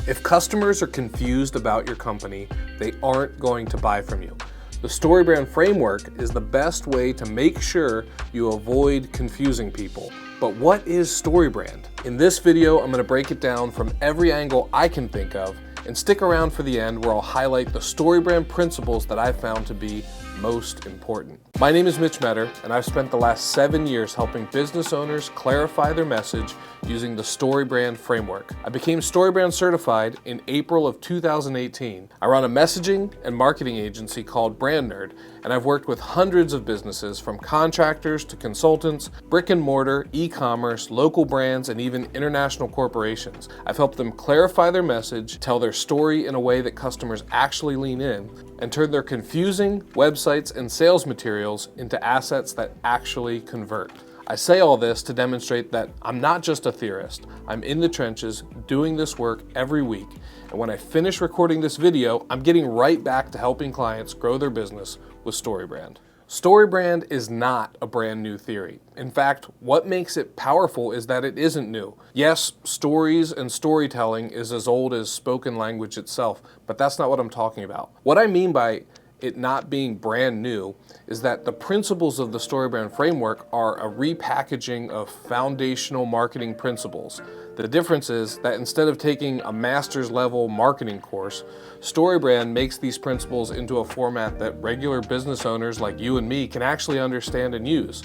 If customers are confused about your company, they aren't going to buy from you. The StoryBrand framework is the best way to make sure you avoid confusing people. But what is StoryBrand? In this video, I'm going to break it down from every angle I can think of, and stick around for the end where I'll highlight the StoryBrand principles that I've found to be most important. My name is Mitch Metter, and I've spent the last 7 years helping business owners clarify their message using the StoryBrand framework. I became StoryBrand Certified in April of 2018. I run a messaging and marketing agency called Brand Nerd, and I've worked with hundreds of businesses from contractors to consultants, brick and mortar, e-commerce, local brands, and even international corporations. I've helped them clarify their message, tell their story in a way that customers actually lean in, and turn their confusing websites and sales materials into assets that actually convert. I say all this to demonstrate that I'm not just a theorist. I'm in the trenches doing this work every week. And when I finish recording this video, I'm getting right back to helping clients grow their business with StoryBrand. StoryBrand is not a brand new theory. In fact, what makes it powerful is that it isn't new. Yes, stories and storytelling is as old as spoken language itself, but that's not what I'm talking about. What I mean by it not being brand new is that the principles of the StoryBrand framework are a repackaging of foundational marketing principles. The difference is that instead of taking a master's level marketing course, StoryBrand makes these principles into a format that regular business owners like you and me can actually understand and use.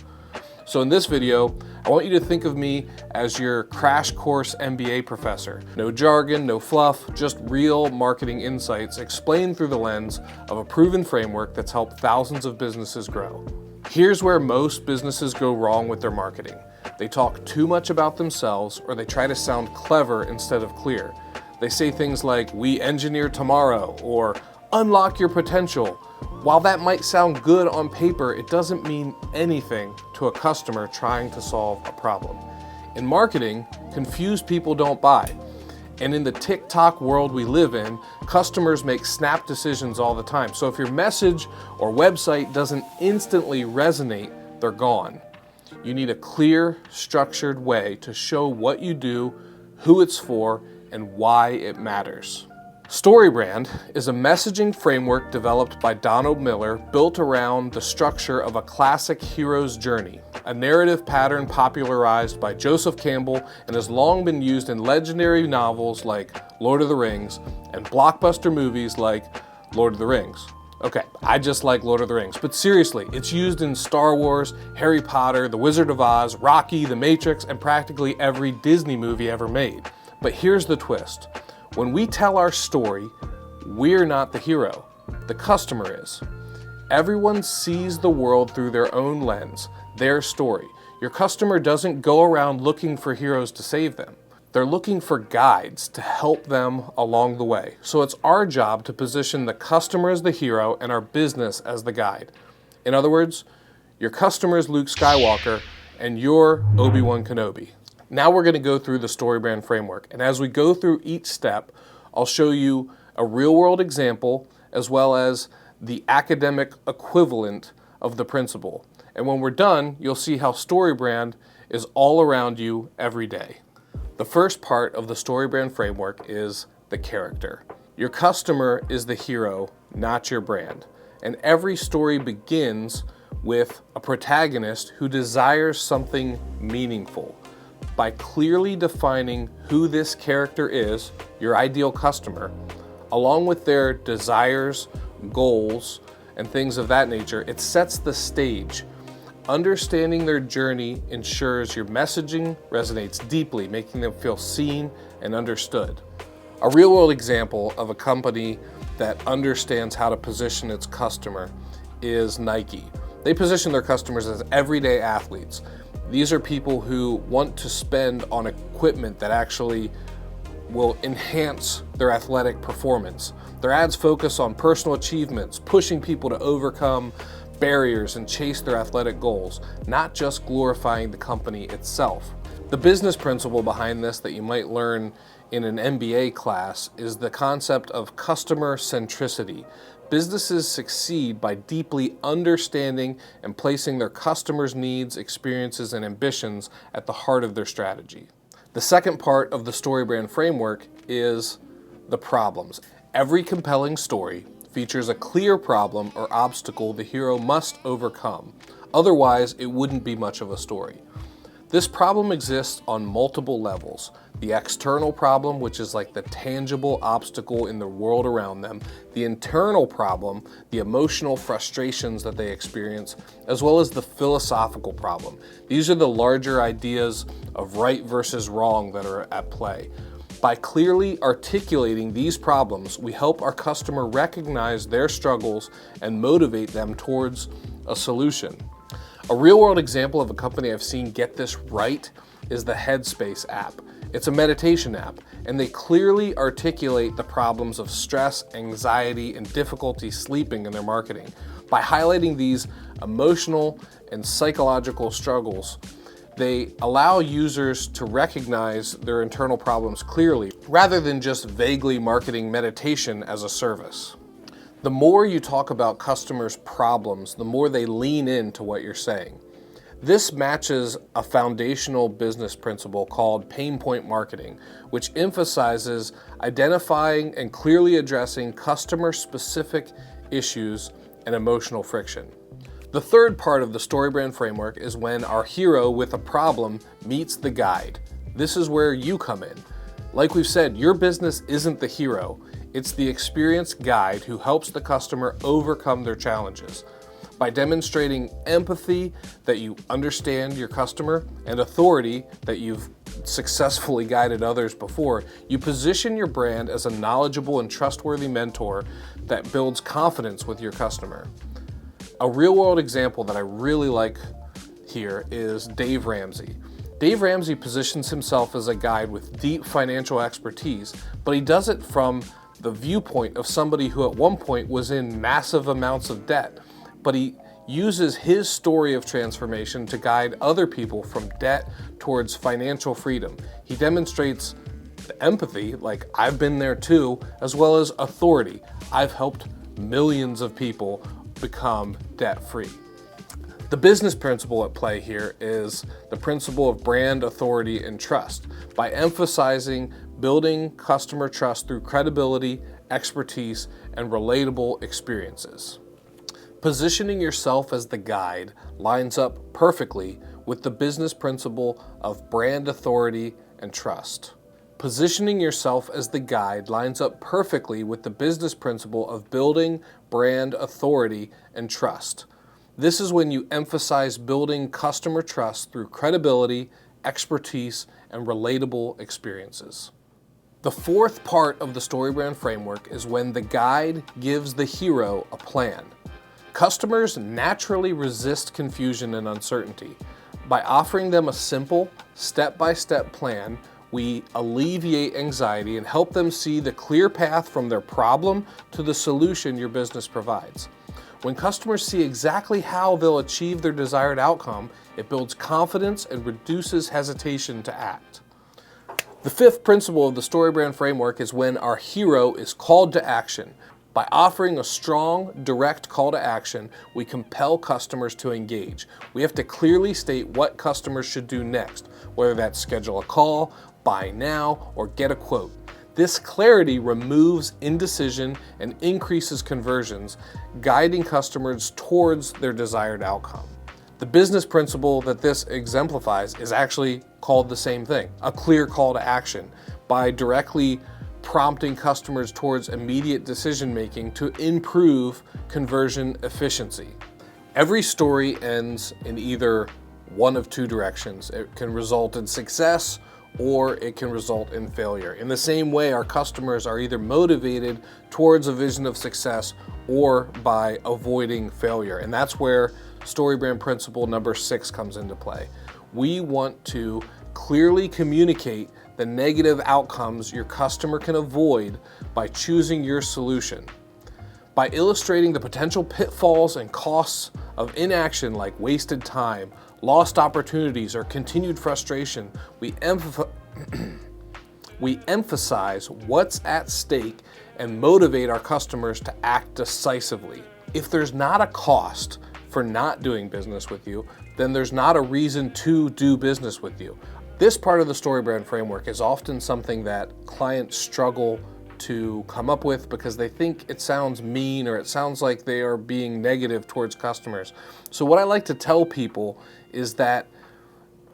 So in this video, I want you to think of me as your crash course MBA professor. No jargon, no fluff, just real marketing insights explained through the lens of a proven framework that's helped thousands of businesses grow. Here's where most businesses go wrong with their marketing. They talk too much about themselves, or they try to sound clever instead of clear. They say things like, "We engineer tomorrow," or "unlock your potential." While that might sound good on paper, it doesn't mean anything to a customer trying to solve a problem. In marketing, confused people don't buy. And in the TikTok world we live in, customers make snap decisions all the time. So if your message or website doesn't instantly resonate, they're gone. You need a clear, structured way to show what you do, who it's for, and why it matters. StoryBrand is a messaging framework developed by Donald Miller, built around the structure of a classic hero's journey, a narrative pattern popularized by Joseph Campbell and has long been used in legendary novels like Lord of the Rings and blockbuster movies like Lord of the Rings. Okay, I just like Lord of the Rings, but seriously, it's used in Star Wars, Harry Potter, The Wizard of Oz, Rocky, The Matrix, and practically every Disney movie ever made. But here's the twist. When we tell our story, we're not the hero. The customer is. Everyone sees the world through their own lens, their story. Your customer doesn't go around looking for heroes to save them. They're looking for guides to help them along the way. So it's our job to position the customer as the hero and our business as the guide. In other words, your customer is Luke Skywalker and you're Obi-Wan Kenobi. Now we're going to go through the StoryBrand framework, and as we go through each step, I'll show you a real-world example as well as the academic equivalent of the principle. And when we're done, you'll see how StoryBrand is all around you every day. The first part of the StoryBrand framework is the character. Your customer is the hero, not your brand. And every story begins with a protagonist who desires something meaningful. By clearly defining who this character is, your ideal customer, along with their desires, goals, and things of that nature, it sets the stage. Understanding their journey ensures your messaging resonates deeply, making them feel seen and understood. A real-world example of a company that understands how to position its customer is Nike. They position their customers as everyday athletes. These are people who want to spend on equipment that actually will enhance their athletic performance. Their ads focus on personal achievements, pushing people to overcome barriers and chase their athletic goals, not just glorifying the company itself. The business principle behind this that you might learn in an MBA class is the concept of customer centricity. Businesses succeed by deeply understanding and placing their customers' needs, experiences, and ambitions at the heart of their strategy. The second part of the StoryBrand framework is the problems. Every compelling story features a clear problem or obstacle the hero must overcome. Otherwise, it wouldn't be much of a story. This problem exists on multiple levels. The external problem, which is like the tangible obstacle in the world around them. The internal problem, the emotional frustrations that they experience, as well as the philosophical problem. These are the larger ideas of right versus wrong that are at play. By clearly articulating these problems, we help our customer recognize their struggles and motivate them towards a solution. A real-world example of a company I've seen get this right is the Headspace app. It's a meditation app, and they clearly articulate the problems of stress, anxiety, and difficulty sleeping in their marketing. By highlighting these emotional and psychological struggles, they allow users to recognize their internal problems clearly, rather than just vaguely marketing meditation as a service. The more you talk about customers' problems, the more they lean into what you're saying. This matches a foundational business principle called pain point marketing, which emphasizes identifying and clearly addressing customer-specific issues and emotional friction. The third part of the StoryBrand framework is when our hero with a problem meets the guide. This is where you come in. Like we've said, your business isn't the hero. It's the experienced guide who helps the customer overcome their challenges. By demonstrating empathy that you understand your customer and authority that you've successfully guided others before, you position your brand as a knowledgeable and trustworthy mentor that builds confidence with your customer. A real-world example that I really like here is Dave Ramsey. Dave Ramsey positions himself as a guide with deep financial expertise, but he does it from the viewpoint of somebody who at one point was in massive amounts of debt, but he uses his story of transformation to guide other people from debt towards financial freedom. He demonstrates empathy, like I've been there too, as well as authority. I've helped millions of people become debt-free. The business principle at play here is the principle of brand authority and trust. By emphasizing building customer trust through credibility, expertise, and relatable experiences. Positioning yourself as the guide lines up perfectly with the business principle of brand authority and trust. Positioning yourself as the guide lines up perfectly with the business principle of building brand authority and trust. This is when you emphasize building customer trust through credibility, expertise, and relatable experiences. The fourth part of the StoryBrand framework is when the guide gives the hero a plan. Customers naturally resist confusion and uncertainty. By offering them a simple, step-by-step plan, we alleviate anxiety and help them see the clear path from their problem to the solution your business provides. When customers see exactly how they'll achieve their desired outcome, it builds confidence and reduces hesitation to act. The fifth principle of the StoryBrand framework is when our hero is called to action. By offering a strong, direct call to action, we compel customers to engage. We have to clearly state what customers should do next, whether that's schedule a call, buy now, or get a quote. This clarity removes indecision and increases conversions, guiding customers towards their desired outcome. The business principle that this exemplifies is actually called the same thing, a clear call to action. By directly prompting customers towards immediate decision-making to improve conversion efficiency. Every story ends in either one of two directions. It can result in success or it can result in failure. In the same way, our customers are either motivated towards a vision of success or by avoiding failure. And that's where StoryBrand principle number 6 comes into play. We want to clearly communicate the negative outcomes your customer can avoid by choosing your solution. By illustrating the potential pitfalls and costs of inaction like wasted time, lost opportunities, or continued frustration, we emphasize what's at stake and motivate our customers to act decisively. If there's not a cost for not doing business with you, then there's not a reason to do business with you. This part of the StoryBrand framework is often something that clients struggle to come up with because they think it sounds mean or it sounds like they are being negative towards customers. So what I like to tell people is that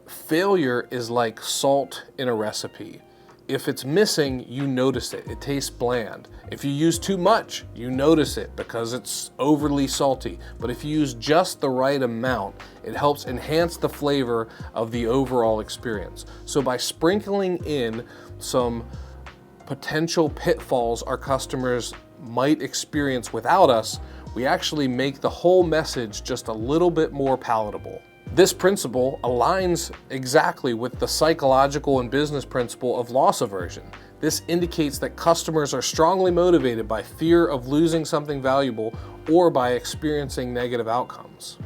failure is like salt in a recipe. If it's missing, you notice it. It tastes bland. If you use too much, you notice it because it's overly salty. But if you use just the right amount, it helps enhance the flavor of the overall experience. So by sprinkling in some potential pitfalls our customers might experience without us, we actually make the whole message just a little bit more palatable. This principle aligns exactly with the psychological and business principle of loss aversion. This indicates that customers are strongly motivated by fear of losing something valuable or by experiencing negative outcomes.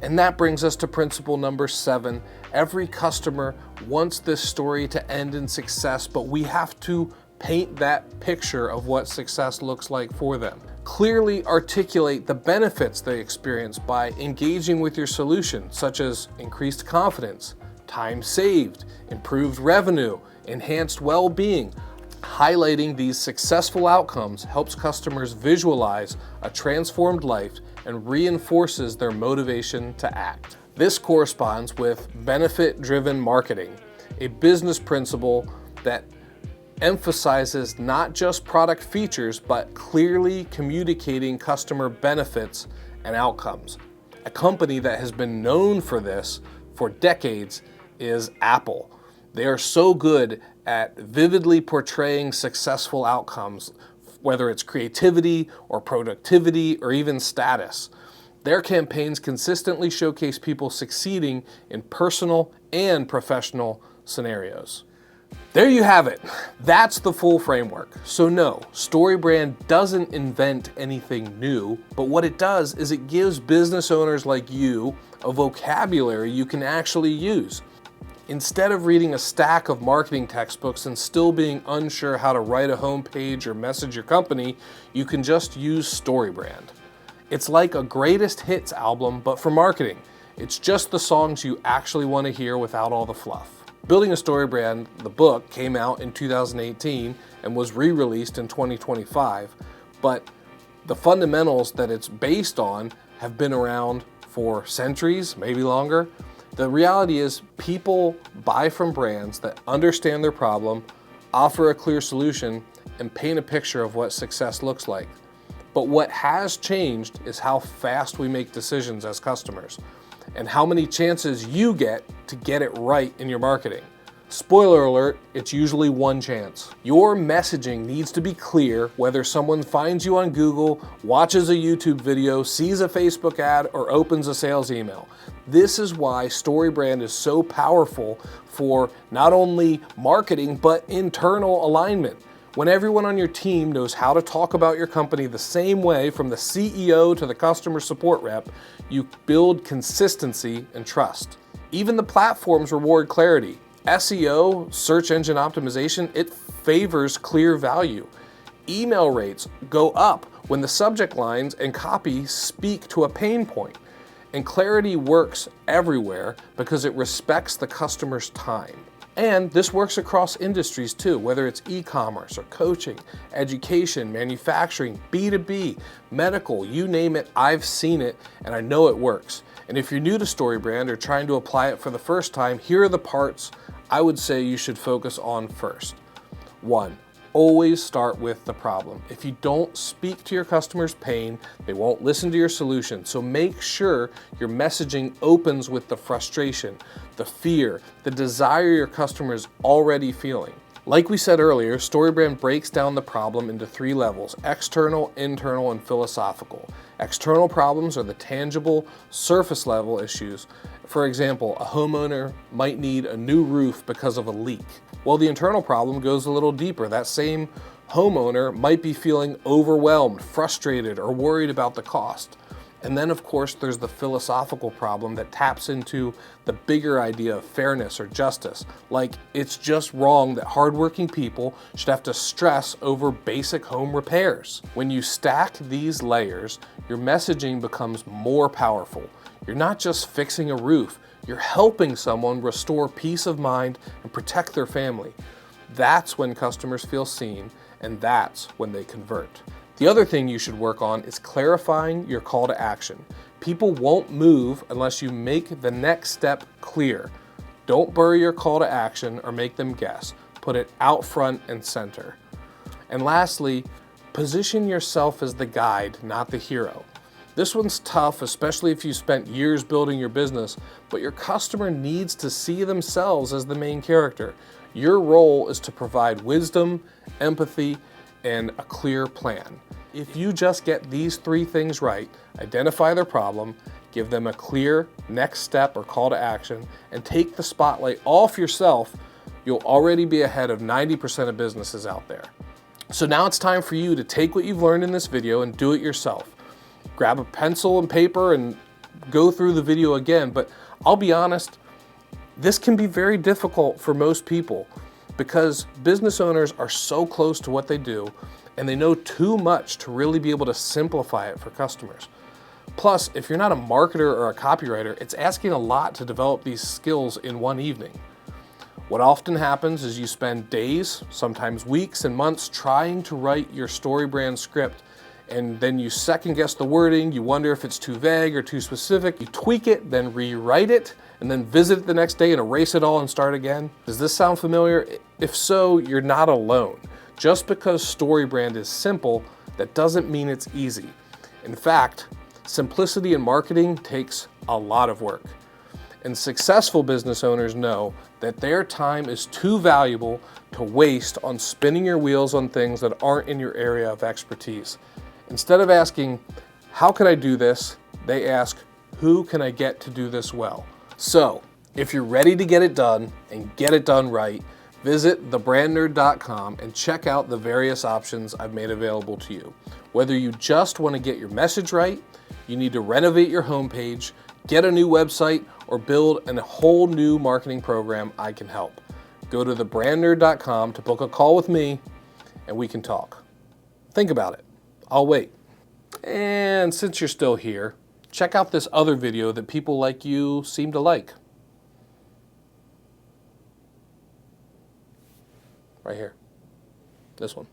And that brings us to principle number 7. Every customer wants this story to end in success, but we have to paint that picture of what success looks like for them. Clearly articulate the benefits they experience by engaging with your solution, such as increased confidence, time saved, improved revenue, enhanced well-being. Highlighting these successful outcomes helps customers visualize a transformed life and reinforces their motivation to act. This corresponds with benefit-driven marketing, a business principle that emphasizes not just product features, but clearly communicating customer benefits and outcomes. A company that has been known for this for decades is Apple. They are so good at vividly portraying successful outcomes, whether it's creativity or productivity or even status. Their campaigns consistently showcase people succeeding in personal and professional scenarios. There you have it. That's the full framework. So no, StoryBrand doesn't invent anything new, but what it does is it gives business owners like you a vocabulary you can actually use. Instead of reading a stack of marketing textbooks and still being unsure how to write a homepage or message your company, you can just use StoryBrand. It's like a greatest hits album, but for marketing. It's just the songs you actually want to hear without all the fluff. Building a StoryBrand, the book, came out in 2018 and was re-released in 2025, but the fundamentals that it's based on have been around for centuries, maybe longer. The reality is people buy from brands that understand their problem, offer a clear solution, and paint a picture of what success looks like. But what has changed is how fast we make decisions as customers, and how many chances you get to get it right in your marketing. Spoiler alert, it's usually one chance. Your messaging needs to be clear whether someone finds you on Google, watches a YouTube video, sees a Facebook ad, or opens a sales email. This is why StoryBrand is so powerful for not only marketing, but internal alignment. When everyone on your team knows how to talk about your company the same way, from the CEO to the customer support rep, you build consistency and trust. Even the platforms reward clarity. SEO, search engine optimization, it favors clear value. Email rates go up when the subject lines and copy speak to a pain point. And clarity works everywhere because it respects the customer's time. And this works across industries too, whether it's e-commerce or coaching, education, manufacturing, B2B, medical, you name it, I've seen it and I know it works. And if you're new to StoryBrand or trying to apply it for the first time, here are the parts I would say you should focus on first. 1, always start with the problem. If you don't speak to your customer's pain, they won't listen to your solution. So make sure your messaging opens with the frustration, the fear, the desire your customer is already feeling. Like we said earlier, StoryBrand breaks down the problem into 3 levels: external, internal, and philosophical. External problems are the tangible, surface level issues. For example, a homeowner might need a new roof because of a leak. Well, the internal problem goes a little deeper. That same homeowner might be feeling overwhelmed, frustrated, or worried about the cost. And then, of course, there's the philosophical problem that taps into the bigger idea of fairness or justice. Like, it's just wrong that hardworking people should have to stress over basic home repairs. When you stack these layers, your messaging becomes more powerful. You're not just fixing a roof, you're helping someone restore peace of mind and protect their family. That's when customers feel seen, and that's when they convert. The other thing you should work on is clarifying your call to action. People won't move unless you make the next step clear. Don't bury your call to action or make them guess. Put it out front and center. And lastly, position yourself as the guide, not the hero. This one's tough, especially if you spent years building your business, but your customer needs to see themselves as the main character. Your role is to provide wisdom, empathy, and a clear plan. If you just get these 3 things right, identify their problem, give them a clear next step or call to action, and take the spotlight off yourself, you'll already be ahead of 90% of businesses out there. So now it's time for you to take what you've learned in this video and do it yourself. Grab a pencil and paper and go through the video again, but I'll be honest, this can be very difficult for most people because business owners are so close to what they do and they know too much to really be able to simplify it for customers. Plus, if you're not a marketer or a copywriter, it's asking a lot to develop these skills in one evening. What often happens is you spend days, sometimes weeks and months trying to write your StoryBrand script, and then you second guess the wording, you wonder if it's too vague or too specific, you tweak it, then rewrite it, and then visit it the next day and erase it all and start again. Does this sound familiar? If so, you're not alone. Just because StoryBrand is simple, that doesn't mean it's easy. In fact, simplicity in marketing takes a lot of work. And successful business owners know that their time is too valuable to waste on spinning your wheels on things that aren't in your area of expertise. Instead of asking, how can I do this? They ask, who can I get to do this well? So, if you're ready to get it done and get it done right, visit thebrandnerd.com and check out the various options I've made available to you. Whether you just want to get your message right, you need to renovate your homepage, get a new website, or build a whole new marketing program, I can help. Go to thebrandnerd.com to book a call with me and we can talk. Think about it. I'll wait. And since you're still here, check out this other video that people like you seem to like. Right here. This one.